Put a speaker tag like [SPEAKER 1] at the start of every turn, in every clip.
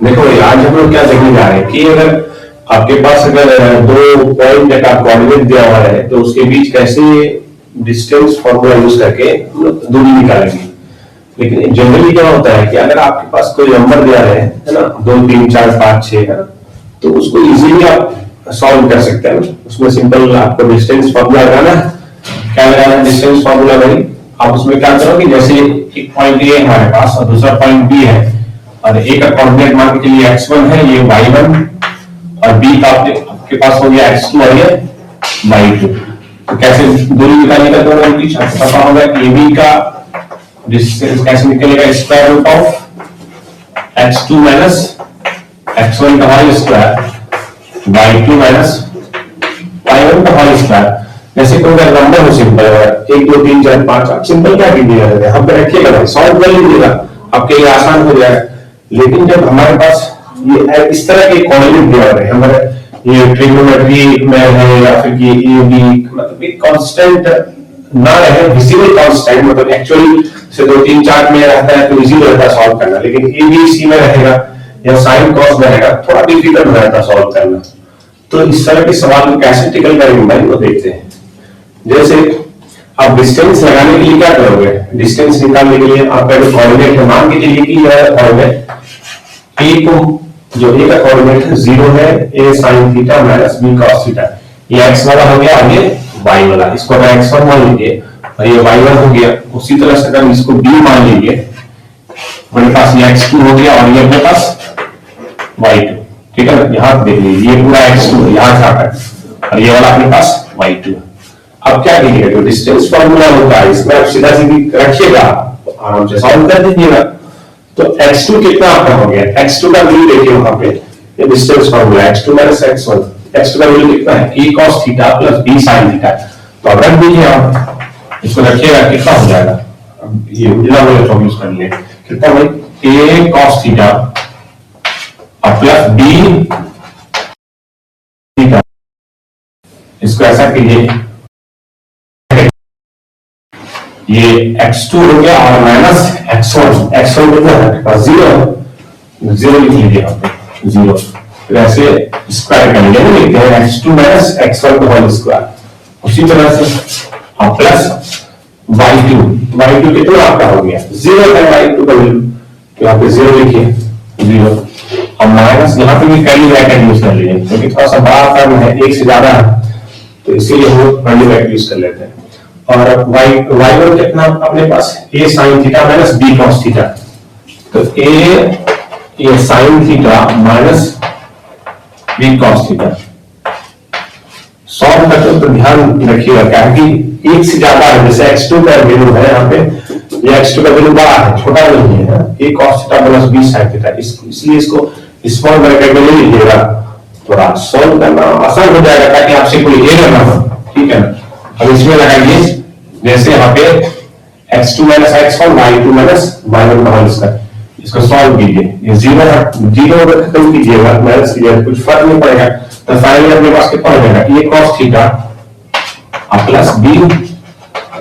[SPEAKER 1] देखो भाई, आज हम लोग क्या देखने जा रहे हैं कि अगर आपके पास अगर दो पॉइंट का कोऑर्डिनेट दिया हुआ है तो उसके बीच कैसे डिस्टेंस फॉर्मूला यूज करके दूरी निकालेंगे। लेकिन जनरली क्या होता है कि अगर आपके पास कोई नंबर दिया है ना, 2 3 4 5 6 है ना, तो उसको इजीली आप सॉल्व कर सकते हैं। उसमें सिंपल आपको डिस्टेंस फॉर्मूला लगाना है। क्या लगाना है डिस्टेंस फॉर्मूला भाई? आप उसमें क्या करोगे, जैसे एक पॉइंट ए हमारे पास और दूसरा पॉइंट बी है, और ए का कोऑर्डिनेट मान के चलिए x1 है, ये y1, और बी का आपके पास हो गया x2 और ये y2। तो कैसे दूरी निकालने का दोनों के बीच आपको पता होगा कि AB का डिस्टेंस कैसे निकलेगा, square root of x2 minus x1 का whole square y2 minus y1 का होल स्क्वायर। जैसे कोई अगर नंबर हो सिंपल 1 2 3 4 5, आप सिंपल क्या कीजिएगा, हम पे रखिएगा, सॉल्व कर लीजिएगा, आपके लिए आसान हो जाएगा। लेकिन जब हमारे पास ये इस तरह के कोऑर्डिनेट दिया हुआ है, हमारे ये ट्रिग्नोमेट्री में है या फिर ये ए बी, मतलब एक कांस्टेंट ना रहे, विजिबल कांस्टेंट, मतलब एक्चुअली से 2 3 4 में रहता है तो इजी रहता है सॉल्व करना, लेकिन ए बी सी में रहेगा या साइन कॉस में रहेगा, थोड़ा डिफिकल्ट रहता है सॉल्व करना। तो इस तरह के सवाल को कैसे टिकल करेंगे भाई, वो देखते हैं। जैसे आप डिस्टेंस लगाने के लिए क्या करोगे, डिस्टेंस निकालने के लिए आपका जो कोऑर्डिनेट है, मान के चलिए कि यह कोऑर्डिनेट ए को, जो ए का कोऑर्डिनेट है 0 है, a sin theta minus b cos theta, ये x वाला हो गया, और ये y वाला, इसको अगर x1 मान लीजिए और ये y1 हो गया। उसी तरह से अगर इसको b मान लीजिए, हमारे पास ये x2 हो गया और ये अपने पास y2, ठीक है ना। यहां देख लीजिए, ये पूरा x2 यहां से आकर, और ये वाला अपने पास y2। अब क्या कीजिएगा, जो डिस्टेंस फॉर्मूला होता है इसमें आप सीधा सीधी रखिएगा, आराम से सॉल्व कर दीजिएगा। तो x2 कितना आपका हो गया, x2 का वैल्यू देखिए वहां पे, ये distance formula x2 minus x1, x2 का वैल्यू कितना है, a cos theta plus b sin theta. तो अब रख दीजिए, आप इसको रखिएगा, कितना हो जाएगा, अब ये उल्टा वाला फॉर्मूला यूज कर लिए, कितना भाई, a cos theta plus b theta. इसको ऐसा कीजिए, ये x2 हो गया और माइनस x1 कितना है, 0 लिख लीजिए यहाँ पे 0। फिर ऐसे स्क्वायर कर लीजिए, लिखते हैं x2 माइनस x1 का होल स्क्वायर। उसी तरह से आप प्लस y2 कितना आपका हो गया, 0 है y2 का वैल्यू, तो यहाँ पे 0 लिखिए 0, और माइनस यहाँ पे भी कर्ली ब्रैकेट यूज कर लीजिए, क्योंकि थोड़ा सा बड़ा टर्म है, एक से ज्यादा है, तो इसीलिए हम लोग कर्ली ब्रैकेट यूज कर लेते हैं। और y1 कितना अपने पास, a sin theta minus b cos theta. तो a sin theta minus b cos theta solve करते हो तो ध्यान रखिएगा, क्या है कि एक से ज्यादा है, जैसे x2 का वैल्यू है यहाँ पे, ये x2 का वैल्यू बड़ा है, छोटा नहीं है, a cos theta minus b sin theta, इसलिए इसको स्मॉल ब्रैकेट में ले लीजिएगा, थोड़ा सॉल्व करना आसान हो जाएगा, ताकि आपसे कोई एरर ना हो, ठीक है ना। अब इसमें लगाइए, जैसे यहाँ पे x2 minus x1, y2 minus y1 का होल स्क्वायर, इसको सॉल्व कीजिए, ये 0 अगर खत्म कीजिएगा, माइनस कीजिएगा, कुछ फर्क नहीं पड़ेगा। तो फाइनली अपने पास कितना हो जाएगा, a cos theta plus b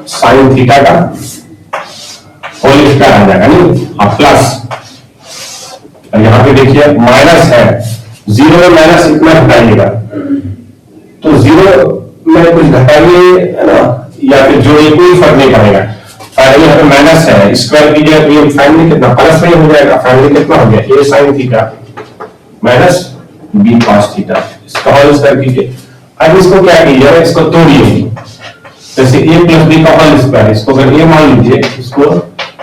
[SPEAKER 1] sin theta का होल स्क्वायर आ जाएगा, नहीं अब प्लस, और यहाँ पे देखिए माइनस है, 0 में माइनस इतना घटाइएगा, तो 0 में कुछ घटाइए है ना, या फिर जोड़िए, कोई फर्क नहीं पड़ेगा। फाइनली यहाँ पे माइनस है, स्क्वायर कीजिए तो ये फाइनली कितना प्लस में हो जाएगा, फाइनली कितना हो गया, a sin theta minus b cos theta, इसका होल स्क्वायर कीजिए। अब इसको क्या कीजिएगा, इसको तोड़िए, जैसे a प्लस b का होल स्क्वायर, इसको अगर a मान लीजिए, इसको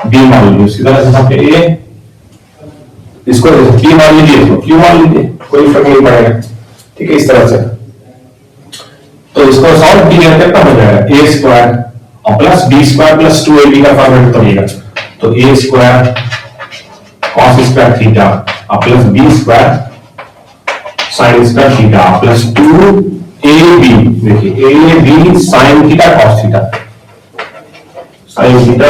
[SPEAKER 1] b मान लीजिए, उसी तरह से यहाँ पे a, इसको b मान लीजिए, इसको q मान लीजिए, कोई फर्क नहीं पड़ेगा, ठीक है, इस तरह से। तो इसको सॉल्व कीजिए, कितना हो जाएगा, a स्क्वायर और plus b square plus 2ab का फॉर्मूला करिएगा, तो a square cos square theta और plus b square sin square theta plus 2ab, देखिए ab sin theta cos theta, sin theta.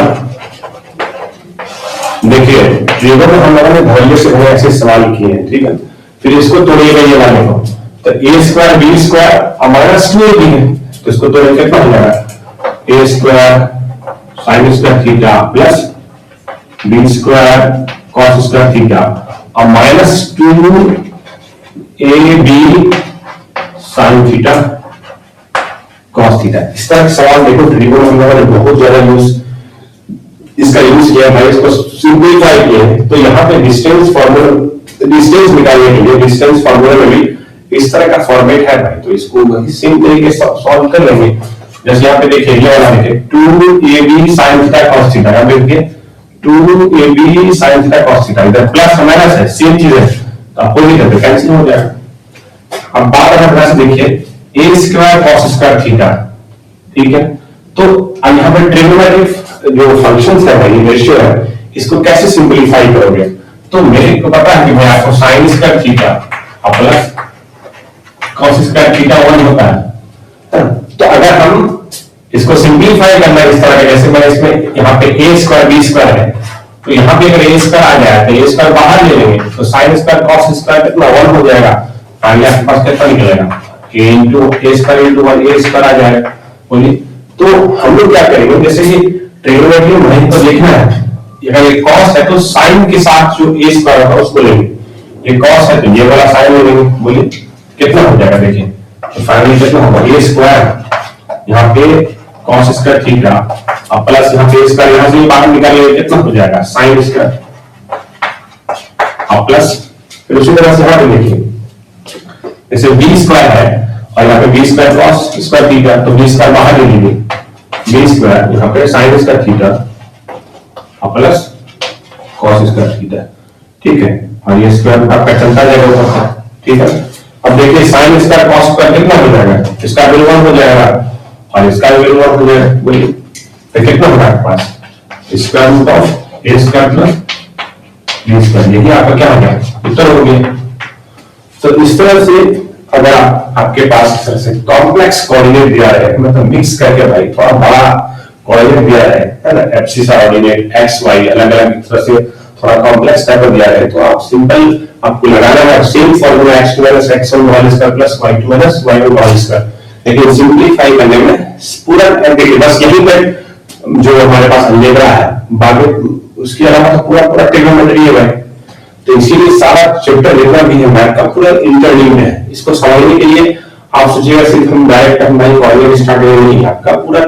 [SPEAKER 1] देखिए ट्रिगो में हम लोगों ने धैर्य से ऐसे सवाल किए हैं, ठीक है। फिर इसको तोड़िएगा, ये वाले को, तो a स्क्वायर b स्क्वायर और माइनस 2ab है, तो इसको तोड़े कितना हो जाएगा, a square sin square theta plus b square cos square theta अब -2ab sin theta cos theta. इस तरह के सवाल देखो ट्रिगोनोमेट्री में बहुत ज्यादा यूज इसका यूज किया है, इसको सिंपलीफाई किया है। तो यहाँ पे डिस्टेंस निकालने के लिए डिस्टेंस फार्मूला में भी इस तरह का फॉर्मेट है भाई, तो इसको सेम तरीके से सॉल्व कर लेंगे। जैसे यहाँ पे देखिए ये वाला देखिए 2ab sin theta cos theta, यहाँ देखिए 2ab sin theta cos theta, इधर प्लस माइनस है सेम चीज है, तो अपोजिट है तो कैंसिल हो जाएगा। अब बात अगर ध्यान से देखिए a square cos square theta, ठीक है। तो अब यहाँ पर ट्रिग्नोमेट्रिक जो फंक्शंस है भाई, रेशियो है, इसको कैसे सिंपलीफाई करोगे? तो मेरे को पता है कि भाई आपको sin square theta plus cos square theta 1 होता है। तो अगर हम इसको सिंपलीफाई करना है इस तरह के, जैसे मैं इसमें यहाँ पे a स्क्वायर b स्क्वायर है, तो यहाँ पे अगर a स्क्वायर आ जाए तो a स्क्वायर बाहर ले लेंगे, तो sin स्क्वायर cos स्क्वायर कितना 1 हो जाएगा, आगे आपके पास कितना निकलेगा a square into 1 a square आ जाएगा। बोलिए तो हम लोग क्या करेंगे, जैसे कि ट्रिग्नोमेट्री में तो देखना है, अगर ये cos है तो sin के साथ जो a स्क्वायर होगा उसको लेंगे, ये cos है तो ये वाला sin ले लेंगे। बोलिए कितना हो जाएगा, देखिए तो फाइनली कितना होगा a स्क्वायर यहाँ पे cos स्क्वायर थीटा और प्लस यहाँ पे स्क्वायर यहाँ से बाहर निकालेंगे, कितना हो जाएगा sin स्क्वायर और प्लस फिर उसी तरह से यहाँ पे देखिए जैसे b स्क्वायर है और यहाँ पे b square cos square theta, तो b स्क्वायर बाहर ले लीजिए, b स्क्वायर यहाँ पे sin स्क्वायर थीटा और प्लस cos स्क्वायर थीटा, ठीक है। और ये स्क्वायर आपका चलता जाएगा ऊपर, ठीक है। अब देखिए sin स्क्वायर cos स्क्वायर कितना हो जाएगा, इसका वैल्यू 1 हो जाएगा और इसका वैल्यू 1 हो जाएगा। बोलिए तो कितना होगा आपके पास square root of a square plus b square, यही आपका क्या हो गया उत्तर हो गया। तो इस तरह से अगर आपके पास इस तरह से कॉम्प्लेक्स कोऑर्डिनेट दिया है, मतलब मिक्स करके भाई थोड़ा बड़ा कोऑर्डिनेट दिया है ना, एब्सिसा कोऑर्डिनेट x y अलग अलग तरह से थोड़ा कॉम्प्लेक्स टाइप का दिया है, तो आप सिंपल आपको लगाना है same formula x2 - x1 whole square plus y2 - y1 whole square. लेकिन सिंपलीफाई करने में पूरा देखिए बस यही पे जो हमारे पास अलजेब्रा है, बाकी उसके अलावा तो पूरा ट्रिग्नोमेट्री है भाई। तो इसीलिए सारा चैप्टर जितना भी है मैथ का पूरा इंटरलिंक्ड है। इसको समझने के लिए आप सोचिएगा सिर्फ हम डायरेक्ट हम भाई कोऑर्डिनेट स्टार्ट करेंगे नहीं, आपका पूरा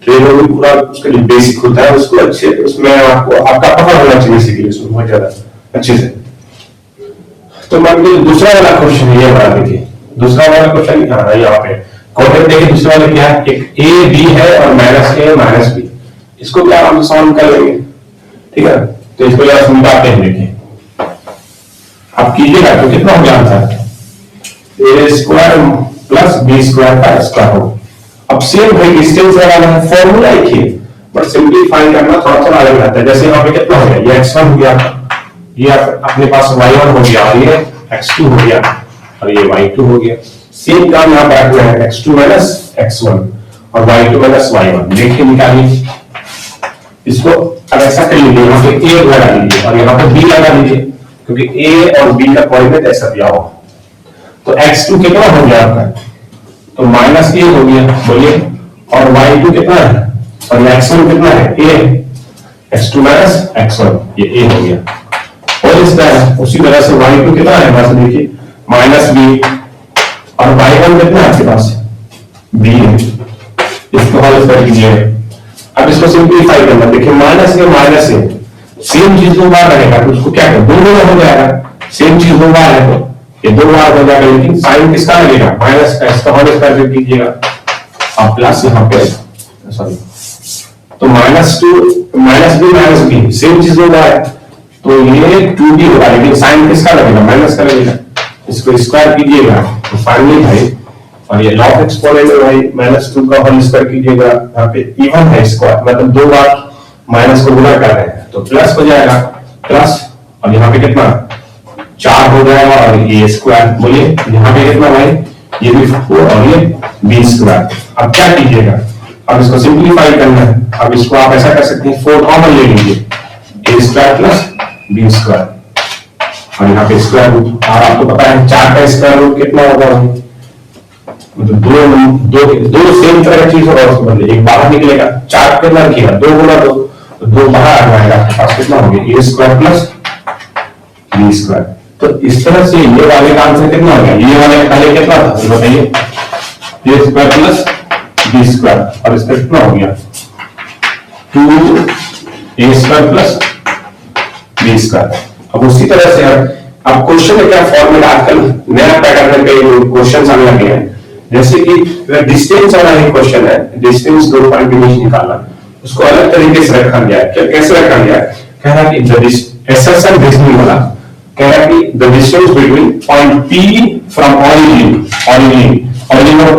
[SPEAKER 1] ट्रिग्नोमेट्री पूरा उसका जो बेसिक होता है उसको अच्छे उसमें आपको आपका पता होना चाहिए बेसिकली उसमें बहुत ज्यादा अच्छे से। तो मान लीजिए दूसरा वाला क्वेश्चन ये बना देखिए, दूसरा वाला क्वेश्चन यहाँ पे कोऑर्डिनेट देखिए, दूसरा वाला क्या है, एक a b है और -a - b, इसको क्या हम सॉल्व कर लेंगे, ठीक है। तो इसको जरा समझाते हैं, देखिए आप कीजिएगा तो कितना हो गया answer a square plus b square का स्क्वायर हो। अब सेम भाई डिस्टेंस लगाना है, फॉर्मूला एक ही बट सिंपलीफाई करना थोड़ा थोड़ा अलग रहता है। जैसे यहाँ पे कितना हो गया, ये x1 हो गया, ये अपने पास y1 हो गया और ये x2 हो गया और ये y2 हो गया। सेम काम यहाँ पे रखना है x2 - x1 और y2 - y1, देखिए निकालिए इसको। अब ऐसा कर लीजिए, यहाँ पे a लगा लीजिए और यहाँ पे b लगा लीजिए, क्योंकि a और b का कोऑर्डिनेट ऐसा दिया हुआ। तो x2 कितना हो गया आपका, तो -a हो गया, बोलिए। और y2 कितना है और x1 कितना है a, x2 - x1 ये a हो गया। और इस तरह उसी तरह से y2 कितना है बस देखिए -b और y1 कितना है आपके पास b है, इसको हल कर लीजिए। अब इसको सिंपलीफाई करना, देखिए माइनस से सेम चीज दो बार रहेगा तो उसको क्या करें, दो गुना हो जाएगा। सेम चीज दो बार है तो ये दो बार हो जाएगा, लेकिन साइन किसका लगेगा माइनस का, इसका होल स्क्वायर कीजिएगा और प्लस यहाँ पे सॉरी तो -b सेम चीज दो बार है तो ये 2b होगा, लेकिन साइन किसका लगेगा माइनस का लगेगा, इसको स्क्वायर कीजिएगा तो फाइनली भाई, और ये लॉग एक्सपोनेंट है भाई -2 का होल स्क्वायर कीजिएगा, यहाँ पे इवन है स्क्वायर मतलब दो बार माइनस को गुणा कर रहे हैं तो प्लस हो जाएगा प्लस, और यहाँ पे कितना 4 हो जाएगा और ये स्क्वायर, बोलिए यहाँ पे कितना भाई ये भी 4 और ये b स्क्वायर। अब क्या कीजिएगा, अब इसको सिंपलीफाई करना है। अब इसको आप ऐसा कर सकते हैं 4 कॉमन ले लीजिए, a square plus b square और यहाँ पे स्क्वायर रूट, और आपको पता है 4 का स्क्वायर रूट कितना होगा, मतलब दो सेम तरह की चीज होगा उसके बदले एक बाहर निकलेगा, 4 कितना रखिएगा 2 गुना 2 तो 2 बाहर आ जाएगा, आपके पास कितना हो गया a square plus b square. तो इस तरह से ये वाले का आंसर कितना हो गया, ये वाले का पहले कितना था तो बताइए, ए स्क्वायर प्लस बी स्क्वायर, और इसका कितना हो गया 2a square plus b square. अब उसी तरह से अब क्वेश्चन में क्या फॉर्मूला, आजकल नया पैटर्न पे क्वेश्चन आने लगे हैं, जैसे कि डिस्टेंस वाला एक क्वेश्चन है, डिस्टेंस 2 पॉइंट के बीच निकालना, उसको अलग तरीके से रखा गया है। क्या कैसे रखा गया है, कह रहा कि एसएसएन रीजनिंग वाला कह रहा कि the distance between point P from origin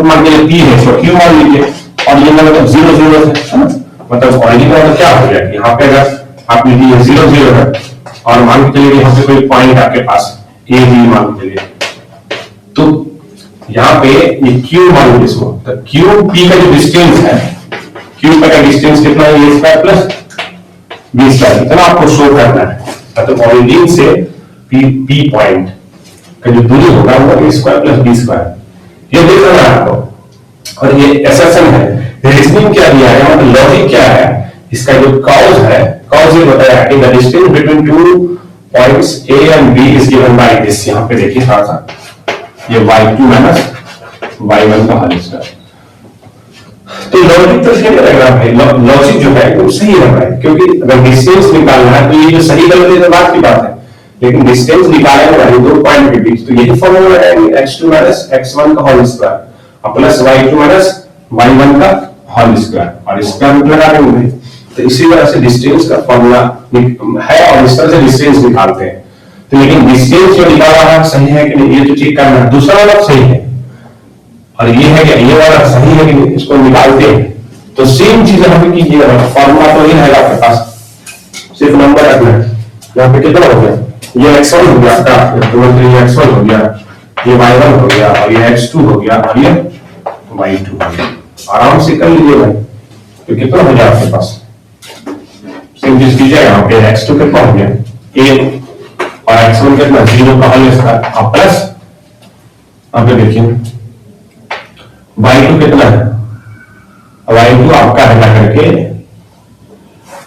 [SPEAKER 1] मान के P है तो Q मान लीजिए, ऑरिजिन मतलब 0 0 है ना, मतलब ऑरिजिन का मतलब क्या हो गया, यहाँ पे अगर आप लीजिए 0 0 है और मान के चलिए यहाँ पे कोई पॉइंट आपके पास A B मान के चलिए, तो यहाँ पे ये Q मान लीजिए इसको, तो Q P का जो डिस्टेंस है, Q का डिस्टेंस कितना है, a square plus b square, इतना आपको शो करना है। मतलब ऑरिजिन से P पॉइंट का जो दूरी होगा वो a square plus b square, ये देखना है आपको। और ये एसएसएन है, रीजनिंग क्या दिया है, मतलब लॉजिक क्या है, इसका जो कॉज है, कॉज ये बताया कि the distance between two points A and B is given by this, यहाँ पे देखिए थोड़ा सा, ये y2 माइनस y1 का होल स्क्वायर। तो लॉजिक तो सही लग रहा है भाई, लॉजिक जो है वो सही लग रहा है, क्योंकि अगर डिस्टेंस निकालना है तो ये जो सही गलत है तो बात की बात है, लेकिन डिस्टेंस निकालना है दो पॉइंट के बीच, तो यही फॉर्मूला है x2 माइनस x1 का whole square plus y2 minus y1 का होल स्क्वायर, और स्क्वायर रूट लगा देंगे। तो इसी तरह से डिस्टेंस का फॉर्मूला है और इस तरह से डिस्टेंस निकालते हैं। तो लेकिन डिस्टेंस जो निकाला है सही है कि नहीं, ये तो चेक करना है, दूसरा वाला सही है और ये है कि ये वाला सही है कि नहीं, इसको निकालते हैं। तो सेम चीज हमें कीजिएगा, फॉर्मूला तो ये है आपके पास, सिर्फ नंबर रखना है। यहाँ पे कितना हो गया, ये x1 हो गया आपका, ये x1 हो गया, ये y1 हो गया, और ये x2 हो गया, और ये y2 हो गया। आराम से कर लीजिए भाई, तो कितना हो गया आपके पास, सेम चीज कीजिएगा। यहाँ पे x2 कितना हो गया a और x1 कितना 0 का होल स्क्वायर प्लस, अब देखिए y2 कितना है, y2 आपका है करके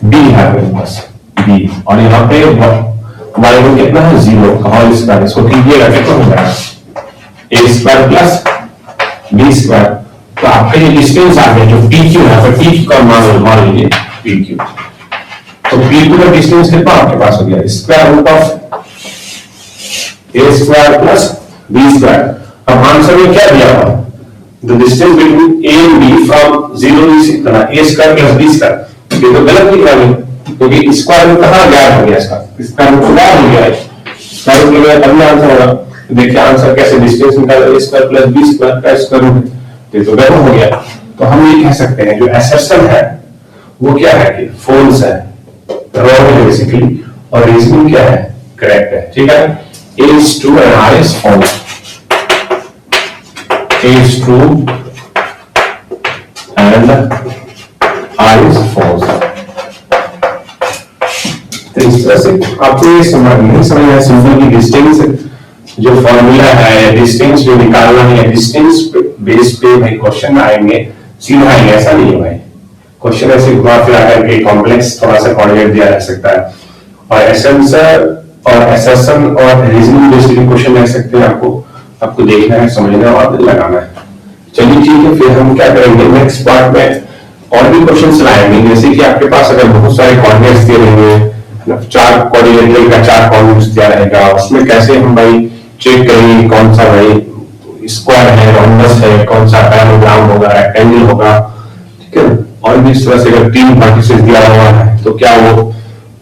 [SPEAKER 1] b है मेरे पास b, और यहाँ पे y1 कितना है 0 का होल स्क्वायर, इसको कीजिएगा कितना हो जाएगा a square plus b square. तो आपका ये डिस्टेंस आ गया जो pq है, तो pq का मान लीजिए pq, तो pq का डिस्टेंस कितना आपके पास हो गया square root of a square plus b square. अब आंसर में क्या दिया हुआ, the distance between a and b from 0 is इतना a square plus b square, ये तो गलत लिखा है क्योंकि स्क्वायर रूट कहाँ गायब हो गया, इसका स्क्वायर रूट गायब हो गया है, स्क्वायर रूट लगाया तभी आंसर होगा। तो देखिए आंसर कैसे, डिस्टेंस निकाला a square plus b square का स्क्वायर रूट, ये तो गलत हो गया। तो हम ये कह सकते हैं जो असर्शन है वो क्या है कि फॉल्स है, रॉन्ग है बेसिकली, और रीजनिंग क्या है करेक्ट है। ठीक है, a is true and r is false, a is true and r is false। तो इस तरह से आपको ये समझना है सिंपल की डिस्टेंस जो फॉर्मूला है, डिस्टेंस जो निकालना है, डिस्टेंस बेस पे भाई क्वेश्चन आएंगे, सीधा आएंगे, ऐसा नहीं है भाई। क्वेश्चन ऐसे घुमा फिरा करके कॉम्प्लेक्स थोड़ा सा कोऑर्डिनेट दिया जा सकता है, और एसेंसर और एसएसएन और रीजनिंग बेस्ड क्वेश्चन रह सकते हैं। आपको देखना है, समझना और लगाना है। चलिए ठीक है, फिर हम क्या करेंगे नेक्स्ट पार्ट में और भी क्वेश्चंस लाएंगे, जैसे कि आपके पास अगर बहुत सारे कोऑर्डिनेट्स दिए रहेंगे, 4 कोऑर्डिनेट का 4 कोऑर्डिनेट्स दिया रहेगा, उसमें कैसे हम भाई चेक करेंगे कौन सा भाई स्क्वायर है, रोम्बस है, कौन सा पैराग्राम होगा, रेक्टेंगल होगा, ठीक है। और भी इस तरह से अगर 3 वर्टिसेस दिया हुआ है तो क्या वो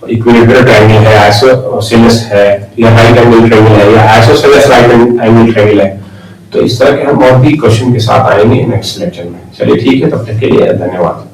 [SPEAKER 1] इक्विलेटरल ट्रायंगल है, आइसोसेलेस है, या राइट एंगल ट्रायंगल है, या आइसोसेलेस राइट एंगल ट्रायंगल है। तो इस तरह के हम और भी क्वेश्चन के साथ आएंगे नेक्स्ट लेक्चर में। चलिए ठीक है, तब तक के लिए धन्यवाद।